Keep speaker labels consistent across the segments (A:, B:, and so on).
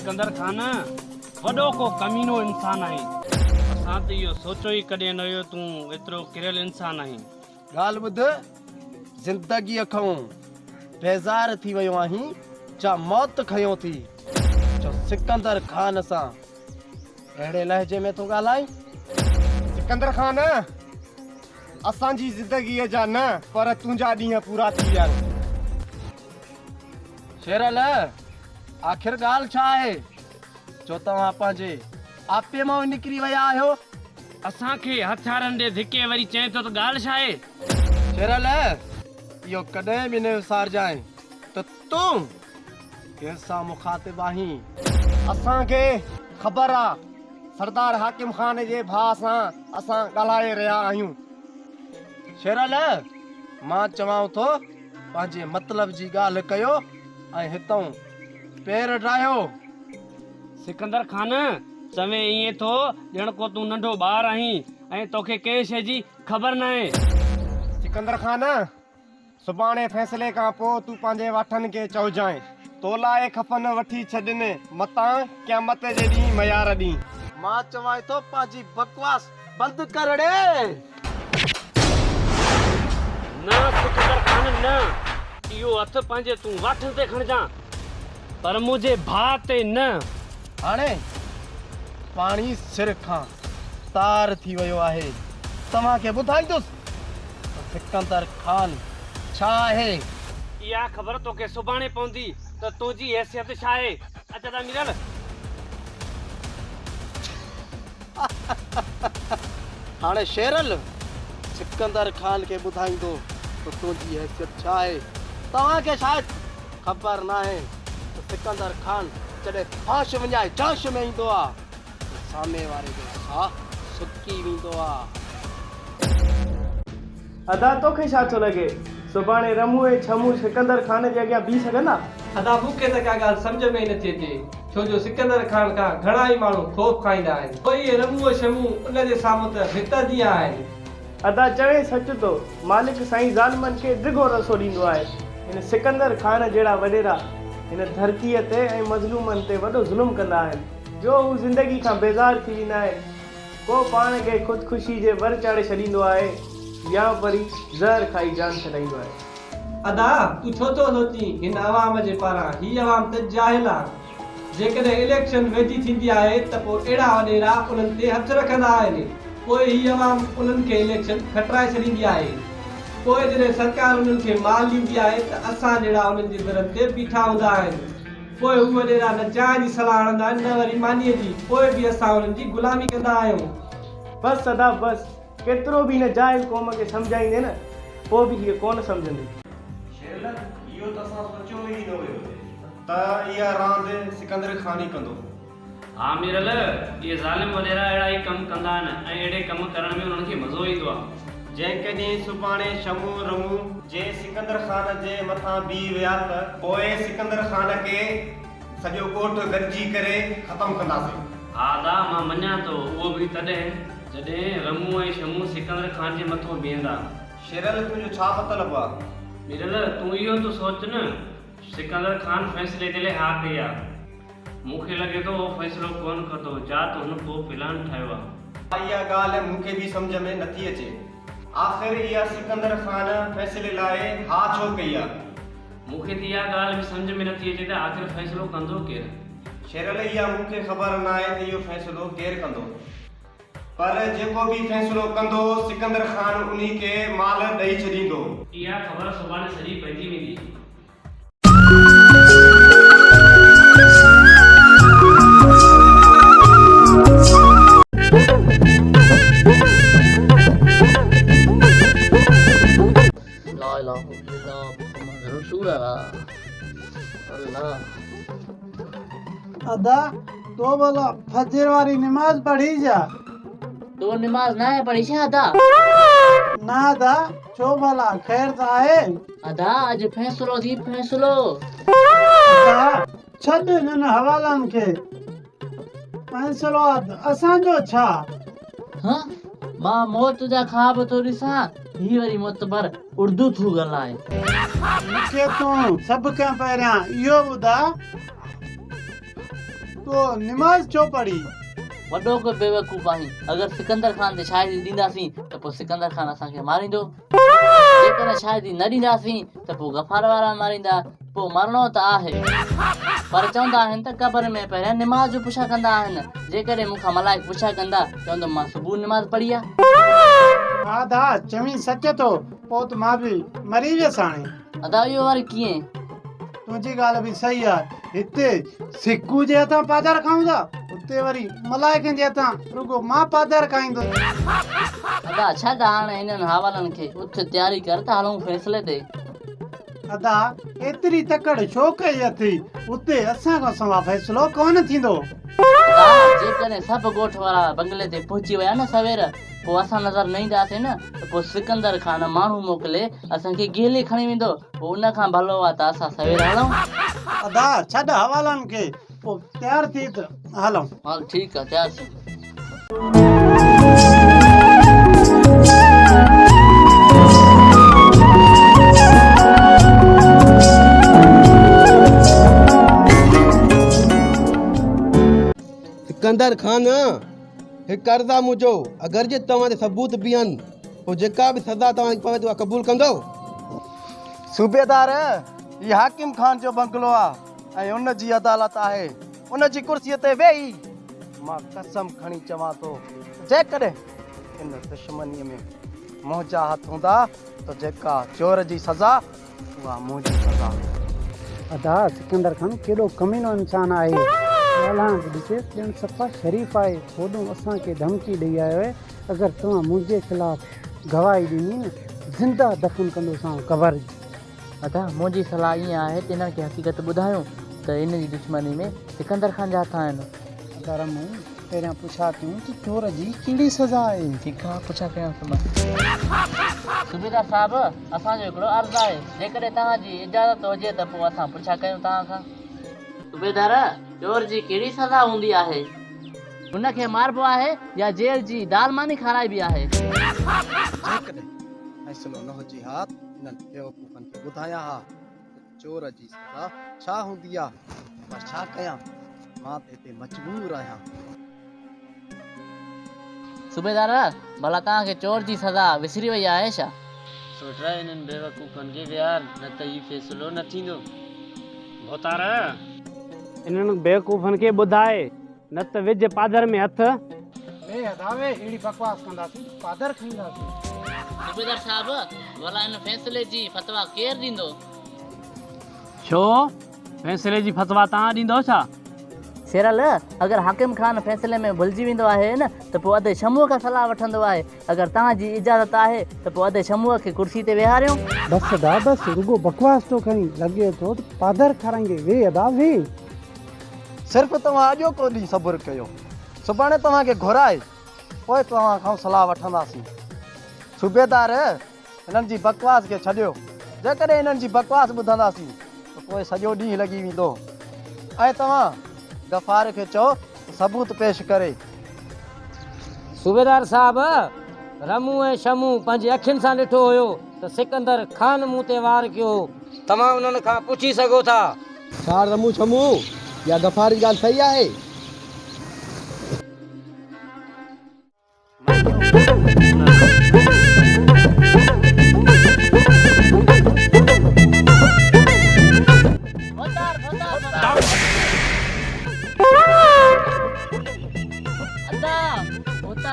A: सिकंदर खान वॾो को कमीनो इंसान आहे। असां त इहो सोचो ई कॾहिं न हुयो तूं एतिरो किरियल इंसान आहीं।
B: ॻाल्हि ॿुध, ज़िंदगीअ खां बेज़ार थी वियो आहीं जा मौत खयों थी जो सिकंदर खान सां अहिड़े लहजे में थो ॻाल्हाए।
C: सिकंदर खान, असांजी ज़िंदगीअ जा न पर तुंहिंजा ॾींहं पूरा थी विया आहिनि।
B: शेरल, आख़िर ॻाल्हि छा आहे जो तव्हां पंहिंजे आपे मां निकिरी विया आहियो?
A: असांखे हथियारनि ॾे धिके वरी चए थो त ॻाल्हि छा आहे?
B: शेरल, इहो कॾहिं बि न विसारजांइ त तूं कंहिंसां मुखातिब आहीं।
C: असांखे ख़बर आहे सरदार हाकिम खान जे भाउ सां असां ॻाल्हाए रहिया आहियूं।
B: शेरल, मां चवां थो पंहिंजे मतलब जी ॻाल्हि कयो ऐं हितां पेर ड्रायो।
A: सिकंदर खान, चवे ईअं थो ॼण को तूं नंढो ॿार आहीं ऐं तोखे कंहिं शइ जी ख़बर न आहे।
C: सिकंदर खान, सुभाणे फ़ैसिले खां पोइ तूं पंहिंजे वाठनि खे चइजांइ तो लाइ खपन वठी छॾनि मतां क़यामत जे ॾींहुं मयार ॾींहुं।
B: मां चवां थो पंहिंजी बकवास बंदि कर ॾे।
A: न सिकंदर खान न, इहो हथु पंहिंजे तूं वाठनि ते खणजां पर मुंहिंजे भाउ ते न।
B: हाणे पाणी सिर खां तार थी वियो आहे। तव्हांखे ॿुधाईंदुसि त सिकंदर खान छा आहे।
A: इहा ख़बर तोखे सुभाणे पवंदी त तुंहिंजी हैसियत छा आहे। अच त मिरल।
B: हाणे शेरल सिकंदर खान खे ॿुधाईंदो त तुंहिंजी हैसियत छा आहे। तव्हांखे शायदि ख़बर न आहे त सिकंदर खान जॾहिं फाश वञाए जाश में ईंदो आहे त सामे वारे जो साह सुकी वेंदो आहे।
D: अदा तोखे छा थो लॻे सुभाणे रमू ऐं छमू सिकंदर खान जे अॻियां बीह सघंदा?
E: अदा मूंखे त का ॻाल्हि सम्झ में ई नथी अचे छो जो सिकंदर खान खां घणा ई माण्हू ख़ौफ़ खाईंदा आहिनि। कोई रमू शमू उन जे साम्हूं त भितर जीअं आहिनि।
D: अदा चवे सच थो, मालिक साईं ज़ालिमनि खे ड्रिघो रसो ॾींदो आहे। हिन सिकंदर खान जहिड़ा वॾेरा हिन धरतीअ ते ऐं मज़लूमनि ते वॾो ज़ुल्म कंदा आहिनि जो हू ज़िंदगी खां बेज़ार थी वेंदा आहिनि। को पाण खे ख़ुदकुशी जे वर चाढ़े छॾींदो आहे या वरी ज़हर खाई जान छॾाईंदो आहे।
E: अदा तूं छो थो सोची हिन अवाम जे पारां? ही अवाम त जाहिल आहे। जेकॾहिं इलेक्शन वेझी थींदी आहे त पोइ अहिड़ा वॾेरा उन्हनि ते हथु रखंदा आहिनि। पोइ ही अवाम उन्हनि खे इलेक्शन खटराए छॾींदी आहे। पोइ जॾहिं सरकार उन्हनि खे माल ॾींदी आहे त असां जहिड़ा उन्हनि जे दरनि ते बीठा हूंदा आहिनि। पोइ हू वॾेरा न चांहि जी सलाह हणंदा आहिनि न वरी मानीअ जी। पोइ बि असां उन्हनि जी ग़ुलामी कंदा आहियूं।
D: बसि अदा बसि, केतिरो बि हिन जाहिल क़ौम खे सम्झाईंदे न पोइ बि हीअ कोन सम्झंदी।
C: इहो त असां सोचियो ई न हुयो त इहा रांदि सिकंदर खान ई कंदो।
A: हा मिरल, इहे ज़ालिम वॾेरा अहिड़ा ई कमु कंदा आहिनि ऐं अहिड़े कमु करण में उन्हनि खे मज़ो ईंदो आहे।
C: जेकॾहिं सुभाणे शमू रमू जे सिकंदर खान जे मथां बीह विया त पोइ सिकंदर खान खे सॼो ॻोठ गॾिजी करे ख़तमु कंदासीं।
A: हा दा, मां मञा थो, उहो बि तॾहिं जॾहिं रमू ऐं शमू सिकंदर खान जे मथां बीहंदा।
C: शेरल, तुंहिंजो छा मतिलबु आहे?
A: मिरल, तूं इहो तो सोच न, सिकंदर खान फ़ैसिले जे लाइ हा कई आहे। मूंखे लॻे थो उहो फ़ैसिलो कोन कंदो जा त हुन को प्लान ठाहियो आहे।
C: इहा ॻाल्हि मूंखे बि सम्झ में नथी अचे। आख़िर इहा सिकंदर खान फ़ैसिले लाइ हा छो कई आहे?
A: मूंखे त इहा ॻाल्हि बि सम्झ में नथी अचे त आख़िर फ़ैसिलो कंदो केरु।
C: शेरल, इहा मूंखे ख़बर न आहे त इहो फ़ैसिलो केरु कंदो, पर जेको बि फ़ैसिलो कंदो सिकंदर खान उन्ही खे माल ॾेई छॾींदो।
A: इहा ख़बर सुभाणे सॼी पइजी वेंदी।
F: अदा तो भला फजर वाली नमाज पढ़ी जा।
G: तो नमाज ना है पढ़ी छा अदा?
F: ना अदा, छो भला खैर त आहे?
G: अदा अज फैसलो थी फैसलो।
F: अदा छॾ हिननि हवालनि खे। फैसलो असांजो छा?
G: हाँ मां मौत जा ख्वाब तो ॾिसां, ही वरी मोतबर उर्दू थू ॻाल्हाए।
F: मूंखे तूं सभ खां पहिरियां इहो ॿुधा, तो निमाज छो पढ़ी?
G: वॾो को बेवकूफ़ आहीं। अगरि सिकंदर खान ते शाहिदी ॾींदासीं त पोइ सिकंदर खान असांखे मारींदो। जेकॾहिं शाहिदी न ॾींदासीं त पोइ गफ़ार वारा मारींदा। पोइ मरणो त आहे, पर चवंदा आहिनि त क़बर में पहिरियां निमाज़ जो पुछा कंदा आहिनि। जेकॾहिं मूंखां मलाइक पुछा कंदा चवंदो मां सुबुह निमाज़ पढ़ी आहे।
F: हा दा चवी सच तो पोइ त मां बि मरी वियसि हाणे।
G: अदा इहो वरी कीअं?
F: तुंहिंजी ॻाल्हि बि सही आहे। हिते सिकू जे हथां पादर खाऊं था, उते वरी मलाइकनि जे हथां रुगो मां पादर खाईंदो।
G: अदा छा त हाणे हिननि हवालनि खे उथ तयारी कर त हलूं फ़ैसिले ते।
F: अदा एतिरी तकड़ छो कई अथई? उते असां खां सवाइ फ़ैसिलो कोन थींदो।
G: जेकॾहिं सभु ॻोठ वारा बंगले ते पहुची विया न सवेर, पोइ असां नज़र न ईंदासीं न त पोइ सिकंदर खान माण्हू मोकिले असांखे गेले खणी वेंदो। पोइ उन खां भलो आहे त असां सवेर हलूं।
F: अदा छॾ हवालनि खे, पोइ तयारु थी त हलूं।
G: हल ठीकु आहे, तयारु थी।
B: सिकंदर खान हिकु अर्ज़ु आहे मुंहिंजो, अगरि जे तव्हां ते सबूत बि आहिनि पोइ जेका बि सज़ा तव्हांखे पवे उहा क़बूल कंदो? सूबेदार ही हाकिम खान जो बंगलो आहे ऐं उन जी अदालत आहे। उन जी कुर्सीअ ते वेही मां कसम खणी चवां थो, जेकॾहिं इन दुश्मनीअ में मुंहिंजा हथ हूंदा त जेका चोर जी सज़ा उहा मुंहिंजी सज़ा।
F: अदा सिकंदर खान केॾो कमीनो इंसान आहे। ॻाल्हाइण ॾिसे ॼण सफ़ा शरीफ़ आहे। होॾो असांखे धमकी ॾेई आयो आहे, अगरि तव्हां मुंहिंजे ख़िलाफ़ु गवाही ॾिनी न ज़िंदा दफ़न कंदोसांव क़बर जी।
G: अदा मुंहिंजी सलाह ईअं आहे त हिननि खे हक़ीक़त ॿुधायूं त इन जी दुश्मनी में सिकंदर खान जा हथ आहिनि।
F: अदा रमू पहिरियां पुछा कयूं त चोर जी कहिड़ी सज़ा आहे?
G: ठीकु आहे, पुछा कयां थो मां। सूबेदार साहिबु, असांजो हिकिड़ो अर्ज़ु आहे, जेकॾहिं तव्हांजी इजाज़त हुजे त पोइ असां पुछा कयूं तव्हां खां। सूबेदार, चोर जी कहिड़ी सज़ा हूंदी आहे? हुनखे मारबो आहे या जेल जी दाल मानी खाराइबी आहे?
B: जेकॾहिं फ़ैसिलो न हुजे हा इन्हनि बेवकूफ़नि खे ॿुधायां हा त चोर जी सज़ा छा हूंदी आहे, पर छा कयां, मां त हिते मजबूर आहियां।
G: सूबेदार, भला तव्हांखे चोर जी सज़ा विसरी वई आहे छा?
A: सोचा इन्हनि बेवकूफ़नि खे विहार, न त ही फ़ैसिलो न थींदो। भोतार
D: इन्हनि बेवकूफ़नि खे ॿुधाए, न त विझ पादर में हथ।
F: वे अदावे अहिड़ी बकवास कंदासीं पादर खाईंदासीं।
G: सूबेदार साहिबु, भला इन फ़ैसिले जी फतवा केरु ॾींदो?
D: छो फ़ैसिले जी फतवा तव्हां ॾींदो छा?
G: शेरल, अगरि हाकिम खान फ़ैसिले में भुलिजी वेंदो आहे न त पोइ अधे शमूअ खां सलाह वठंदो आहे। अगरि तव्हांजी इजाज़त आहे त पोइ अधे शमूअ खे कुर्सी ते वेहारियूं।
F: बस अदा बस, रुगो बकवास तो खणी, लॻे थो त पादर खाराएंगे। वे अदा वे।
B: सिर्फ़ु तव्हां अॼोको ॾींहुं सब्र कयो, सुभाणे तव्हांखे घुराए पोइ तव्हां खां सलाह वठंदासीं। सूबेदार, हिननि जी बकवास खे छॾियो। जेकॾहिं हिननि जी बकवास ॿुधंदासीं त पोइ सॼो ॾींहुं लॻी वेंदो। ऐं तव्हां गफ़ार खे चओ सबूत पेश करे।
H: सूबेदार साहब, रमू ऐं शमू पंहिंजी अखियुनि सां ॾिठो हुयो त सिकंदर खान मूं ते वार कयो। तव्हां उन्हनि खां पुछी सघो था।
B: छा रमू शमू या गफ़ार जी ॻाल्हि सही आहे?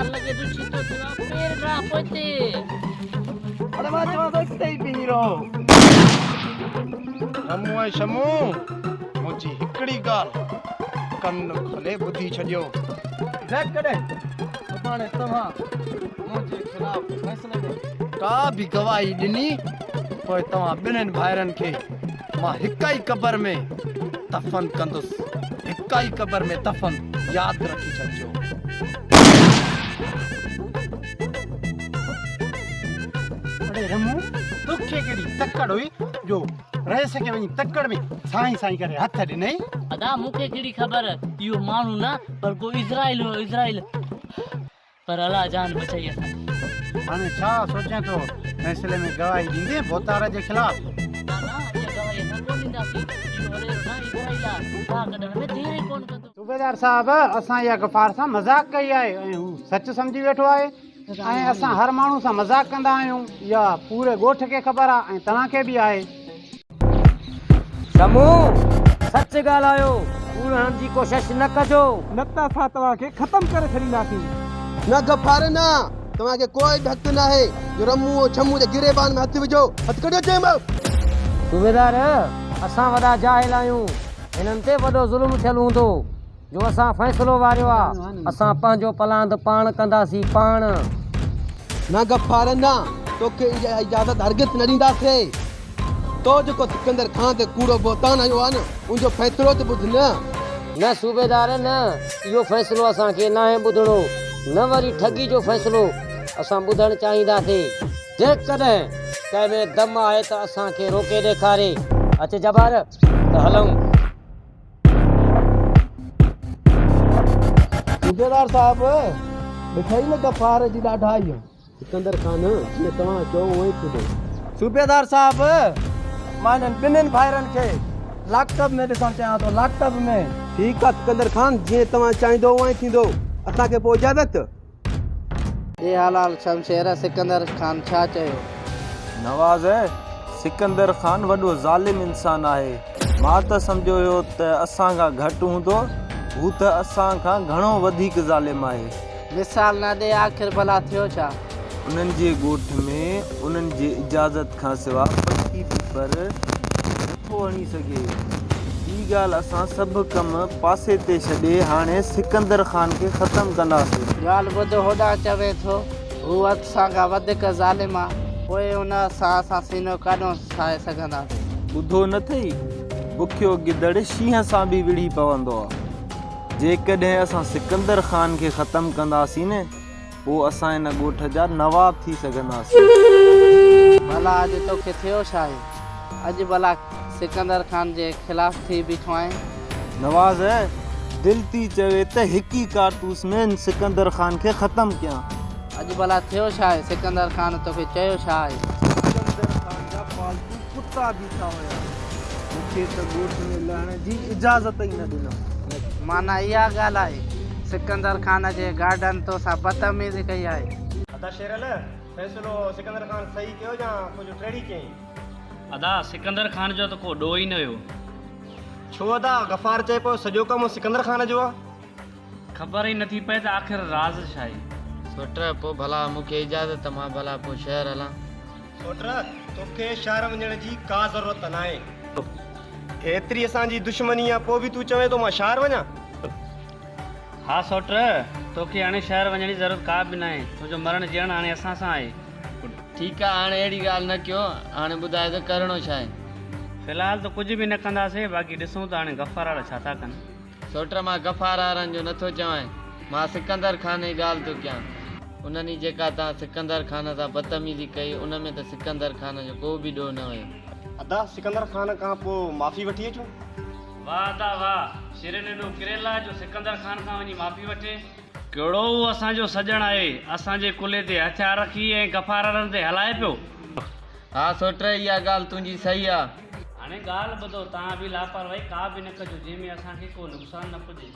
G: लॻे थो छितो थियो आहे, पेर ड्रा पोइते।
B: अरे मां चवां थो हिते ई बीही रहो। रमू ऐं शमू, मुंहिंजी हिकिड़ी ॻाल्हि कन खोले ॿुधी छॾियो। जेकॾहिं सुभाणे तव्हां मुंहिंजे ख़िलाफ़ फ़ैसिले में का बि गवाही ॾिनी पोइ तव्हां ॿिन्हिनि भाइरनि खे मां हिक ई क़बर में दफ़न कंदुसि। हिक ई क़बर में दफ़न, यादि रखी छॾिजो।
F: अरे रमू, तोखे केड़ी तकड़ हुई जो रह सके वञी तकड़ में साईं साईं करे हथ ॾिनई?
G: अदा मूंखे कहिड़ी ख़बर, इहो माण्हू न पर को इज़राइल हो, इज़राइल। पर अलाह जान बचाई असांजी।
F: हाणे छा सोचां थो, फैसले में गवाही ॾींदे भोतार जे ख़िलाफ़?
G: ना ना, इहा गवाही असां कोन ॾींदासीं। इहो हले न इज़राइल आहे, सां कढण में देरि कोन कंदो।
F: सूबेदार साहब असां इहा गफ़ार सां मज़ाक कई आहे ऐं हू सच सम्झी वेठो आहे ऐं असां हर माण्हू सां मज़ाक कंदा आहियूं इहा पूरे ॻोठ खे ख़बर आहे ऐं तव्हांखे बि आहे।
H: शमू सच ॻाल्हायो कूड़ण जी कोशिश न कजो
D: न त असां तव्हांखे ख़तमु करे छॾींदासीं।
B: न गफ़ार न, तव्हांखे कोई बि हक़ न आहे जो रमू ऐं छमू जे गिरेबान में हथु विझो। हथु कढो चइमांव।
H: सूबेदार असां वॾा जाहिल आहियूं, हिननि ते वॾो ज़ुल्म थियल हूंदो जो असां फ़ैसिलो वारियो आहे। असां पंहिंजो पलांद पाण कंदासीं पाण।
B: न गफ़ार न, तोखे इहा इजाज़त हरगिज़ न ॾींदासीं। तो जेको सिकंदर खान ते कूड़ो बोतान आयो आहे न उनजो फ़ैसिलो त ॿुध
H: न सूबेदार न, इहो फ़ैसिलो असांखे न आहे ॿुधणो, न वरी ठगी जो फ़ैसिलो असां ॿुधणु चाहींदासीं। जेकॾहिं कंहिं में दम आहे त असांखे रोके ॾेखारे। अच जबार त हलूं।
B: सूबेदार साहब ॾिठई न गफ़ार जी ॾाढाई सिकंदर खान जीअं तव्हां चओ उहो ई थींदो।
D: सूबेदार साहब मां हिननि ॿिन्हिनि भाइरनि खे लाकटब में ॾिसणु चाहियां थो, लाकटब में।
B: ठीकु आहे सिकंदर खान, जीअं तव्हां चाहींदो उहो ई थींदो। असांखे पोइ इजाज़त।
I: ये हालाल शमशेर सिकंदर खान छा चयो?
J: नवाज़ सिकंदर खान वॾो ज़ालिम इंसान आहे। मां त सम्झो हुयो त असां खां घटि हूंदो, हू त असां खां घणो वधीक ज़ालिम आहे।
I: मिसाल न ॾे, आख़िर भला थियो छा?
J: उन्हनि जे ॻोठ में उन्हनि जे इजाज़त खां सवाइ पखी बि पर नथो हणी सघे। ॿी ॻाल्हि असां सभु कम पासे ते छॾे हाणे सिकंदर खान खे ख़तमु कंदासीं।
I: ॻाल्हि ॿुधो, होॾां चवे थो हू असां खां वधीक ज़ालिम आहे, पोइ उन सां असां सीनो काॾो ठाहे सघंदासीं।
J: ॿुधो न अथई, बुखियो गिदड़ शींहं सां बि विड़ी पवंदो आहे। जेकॾहिं असां सिकंदर खान खे ख़तमु कंदासीं न पोइ असां हिन ॻोठ जा नवाब थी सघंदासीं।
I: भला अॼु तोखे थियो छा आहे? अॼु भला सिकंदर खान जे ख़िलाफ़ थी बीठो आहे?
J: नवाज़ दिलि थी चवे त हिकु ई कारतूस में सिकंदर खान खे ख़तमु कयां।
I: अॼु भला थियो छा आहे? सिकंदर खान तोखे चयो छा आहे?
D: सिकंदर खान जा पालतू कुत्ता बीठा हुया, मूंखे त ॻोठ में लहण जी इजाज़त ई न ॾिनो।
I: माना इहा ॻाल्हि आहे सिकंदर खान जे गार्डन तो सां बदतमीज़ी कई आहे।
C: अदा शेरल फ़ैसिलो सिकंदर खान सही कयो या कुझु टेड़ी कयईं?
A: अदा सिकंदर खान जो त को ॾोह ई न हुयो।
C: छो अदा गफ़ार चए पियो सॼो कमु सिकंदर खान जो आहे?
A: ख़बर ई नथी पए त आख़िर राज़ छा आहे।
G: सोट पोइ भला मूंखे इजाज़त त मां भला पोइ शहर हलां।
C: सोट तोखे शहर वञण जी का ज़रूरत न आहे। एतिरी असांजी दुश्मनी आहे पोइ बि तूं चवे थो मां शहर वञा?
A: हा सोट, तोखे हाणे शहर वञण जी ज़रूरत का बि न आहे। तुंहिंजो मरण जीअण हाणे असां सां आहे।
G: ठीकु आहे, हाणे अहिड़ी ॻाल्हि न कयो, हाणे ॿुधाए त करिणो छा आहे?
A: फ़िलहालु त कुझु बि न कंदासीं, बाक़ी ॾिसूं त हाणे गफ़ार वारा छा था कनि।
G: सोट मां गफ़ार वारनि जो नथो चवां, मां सिकंदर खान जी ॻाल्हि थो कयां। उन्हनि जेका तव्हां सिकंदर खान सां बदतमीज़ी कई उन में त सिकंदर खान जो को बि ॾोह न हुयो।
C: अदा सिकंदर खान खां पोइ माफ़ी वठी अचूं?
A: वाह अदा वाह, शिरन एॾो किरेला जो सिकंदर खान खां वञी माफ़ी वठे। कहिड़ो उहो असांजो सॼण आहे, असांजे कुल्हे ते हथियार रखी ऐं गफ़ार वारनि ते हलाए पियो।
G: हा सोट, इहा ॻाल्हि तुंहिंजी सही आहे।
A: हाणे ॻाल्हि ॿुधो, तव्हां बि लापरवाही का बि न कजो जंहिंमें असांखे को नुक़सानु न पुॼे।